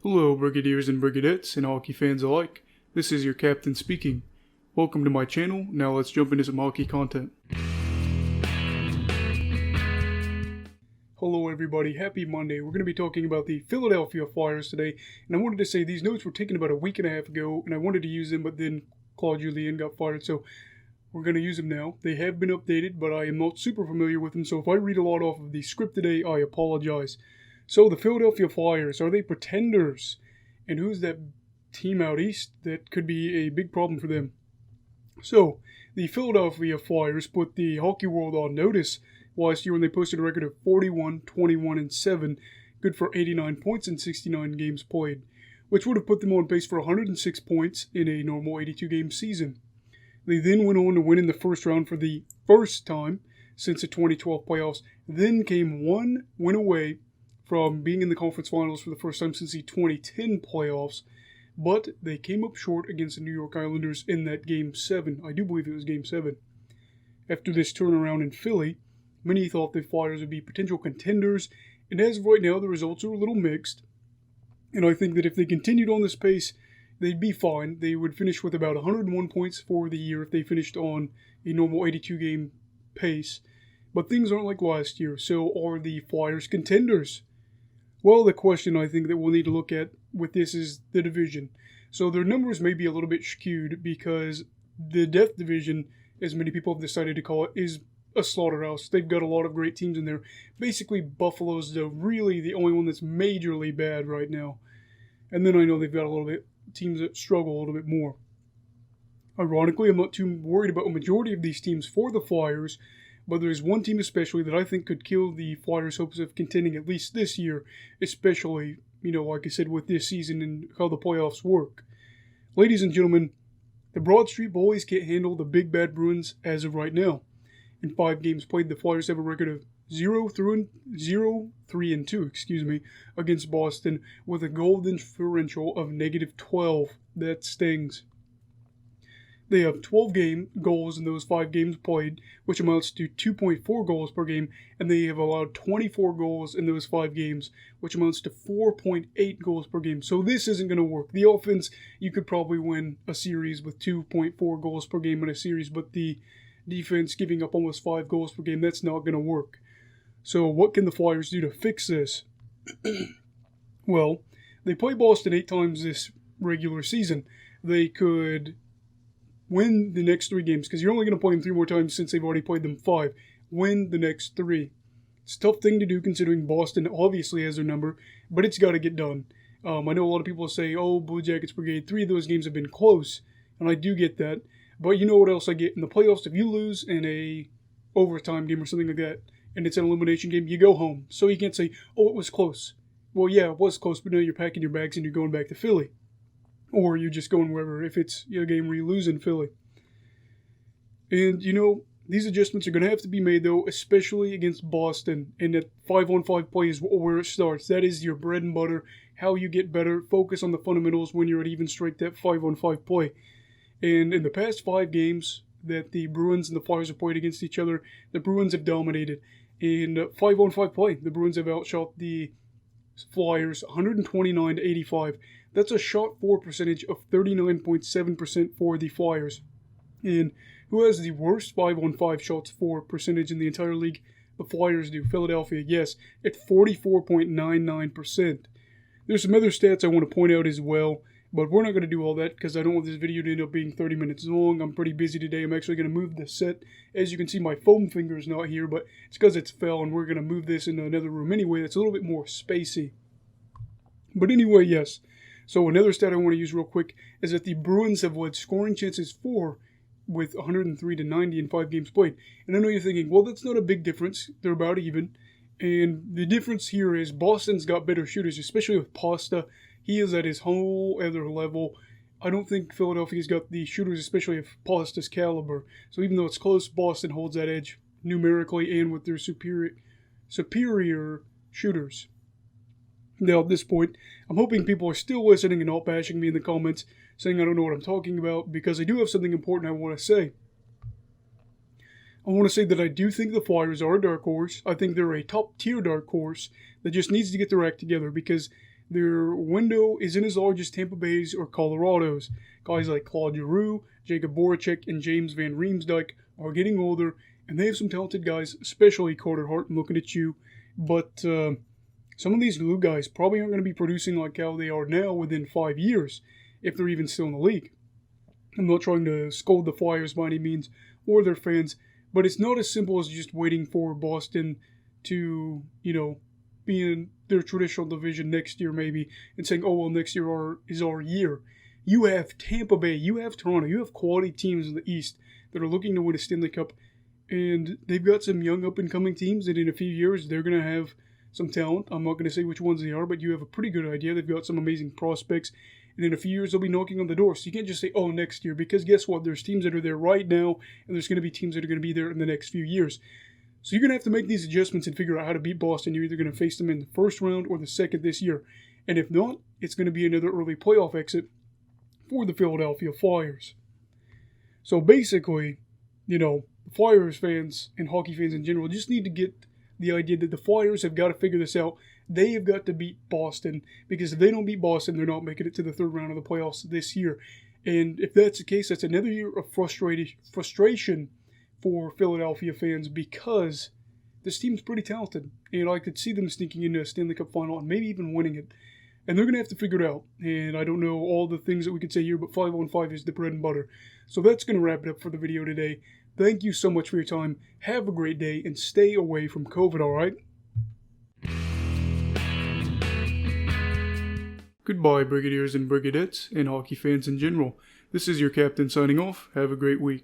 Hello, Brigadiers and Brigadettes and hockey fans alike. This is your captain speaking. Welcome to my channel. Now let's jump into some hockey content. Hello everybody, happy Monday. We're going to be talking about the Philadelphia Flyers today, and I wanted to say these notes were taken about a week and a half ago, and I wanted to use them, but then Claude Julien got fired, so we're going to use them now. They have been updated, but I am not super familiar with them, so if I read a lot off of the script today, I apologize. So the Philadelphia Flyers, are they pretenders? And who's that team out east that could be a big problem for them? So, the Philadelphia Flyers put the hockey world on notice last year when they posted a record of 41, 21, and 7, good for 89 points in 69 games played, which would have put them on pace for 106 points in a normal 82-game season. They then went on to win in the first round for the first time since the 2012 playoffs, then came one win away from being in the conference finals for the first time since the 2010 playoffs, but they came up short against the New York Islanders in that Game 7. I do believe it was Game 7. After this turnaround in Philly, many thought the Flyers would be potential contenders, and as of right now, the results are a little mixed. And I think that if they continued on this pace, they'd be fine. They would finish with about 101 points for the year if they finished on a normal 82-game pace. But things aren't like last year, so are the Flyers contenders? Well, the question I think that we'll need to look at with this is the division. So their numbers may be a little bit skewed because the Death Division, as many people have decided to call it, is a slaughterhouse. They've got a lot of great teams in there. Basically, Buffalo's really the only one that's majorly bad right now. And then I know they've got a little bit teams that struggle a little bit more. Ironically, I'm not too worried about a majority of these teams for the Flyers, but there's one team especially that I think could kill the Flyers' hopes of contending at least this year, especially, like I said, with this season and how the playoffs work. Ladies and gentlemen, the Broad Street Bullies can't handle the big bad Bruins as of right now. In 5 games played, the Flyers have a record of 0-3-2 against Boston with a goal differential of -12. That stings. They have 12 goals in those 5 games played, which amounts to 2.4 goals per game, and they have allowed 24 goals in those 5 games, which amounts to 4.8 goals per game. So this isn't going to work. The offense, you could probably win a series with 2.4 goals per game in a series, but the defense giving up almost 5 goals per game, that's not going to work. So what can the Flyers do to fix this? Well, they play Boston 8 times this regular season. They could win the next 3 games, because you're only going to play them 3 more times since they've already played them 5. Win the next 3. It's a tough thing to do considering Boston obviously has their number, but it's got to get done. I know a lot of people say, oh, Blue Jackets Brigade, 3 of those games have been close, and I do get that. But you know what else I get? In the playoffs, if you lose in a overtime game or something like that, and it's an elimination game, you go home. So you can't say, oh, it was close. Well, yeah, it was close, but now you're packing your bags and you're going back to Philly. Or you're just going wherever if it's a game where you lose in Philly. And, these adjustments are going to have to be made, though, especially against Boston. And that 5-on-5 play is where it starts. That is your bread and butter, how you get better. Focus on the fundamentals when you're at even strike, that 5-on-5 play. And in the past 5 games that the Bruins and the Flyers have played against each other, the Bruins have dominated. In 5-on-5 play, the Bruins have outshot the Flyers 129-85. That's a shot for percentage of 39.7% for the Flyers. And who has the worst 5-on-5 shots for percentage in the entire league? The Flyers do. Philadelphia, yes, at 44.99%. There's some other stats I want to point out as well, but we're not going to do all that because I don't want this video to end up being 30 minutes long. I'm pretty busy today. I'm actually going to move the set. As you can see, my foam finger is not here, but it's because it's fell, and we're going to move this into another room anyway that's a little bit more spacey. But anyway, yes. So another stat I want to use real quick is that the Bruins have led scoring chances for with 103-90 in 5 games played. And I know you're thinking, well, that's not a big difference. They're about even. And the difference here is Boston's got better shooters, especially with Pasta. He is at his whole other level. I don't think Philadelphia's got the shooters, especially of Pasta's caliber. So even though it's close, Boston holds that edge numerically and with their superior shooters. Now, at this point, I'm hoping people are still listening and not bashing me in the comments, saying I don't know what I'm talking about, because I do have something important I want to say. I want to say that I do think the Flyers are a dark horse. I think they're a top-tier dark horse that just needs to get their act together, because Their window isn't as large as Tampa Bay's or Colorado's. Guys like Claude Giroux, Jacob Voracek, and James Van Riemsdyk are getting older, and they have some talented guys, especially Carter Hart. I'm looking at you. But some of these blue guys probably aren't going to be producing like how they are now within 5 years, if they're even still in the league. I'm not trying to scold the Flyers by any means, or their fans, but it's not as simple as just waiting for Boston to, be in their traditional division next year maybe, and saying, oh, well, next year is our year. You have Tampa Bay, you have Toronto, you have quality teams in the East that are looking to win a Stanley Cup, and they've got some young up-and-coming teams that in a few years they're going to have some talent. I'm not going to say which ones they are, but you have a pretty good idea. They've got some amazing prospects, and in a few years they'll be knocking on the door. So you can't just say, oh, next year, because guess what? There's teams that are there right now, and there's going to be teams that are going to be there in the next few years. So you're going to have to make these adjustments and figure out how to beat Boston. You're either going to face them in the first round or the second this year. And if not, it's going to be another early playoff exit for the Philadelphia Flyers. So basically, Flyers fans and hockey fans in general just need to get the idea that the Flyers have got to figure this out. They have got to beat Boston, because if they don't beat Boston, they're not making it to the third round of the playoffs this year. And if that's the case, that's another year of frustration for Philadelphia fans, because this team's pretty talented, and I could see them sneaking into a Stanley Cup final and maybe even winning it. And they're going to have to figure it out. And I don't know all the things that we could say here, but 5-on-5 is the bread and butter. So that's going to wrap it up for the video today. Thank you so much for your time. Have a great day, and stay away from COVID, alright? Goodbye, Brigadiers and Brigadettes, and hockey fans in general. This is your captain signing off. Have a great week.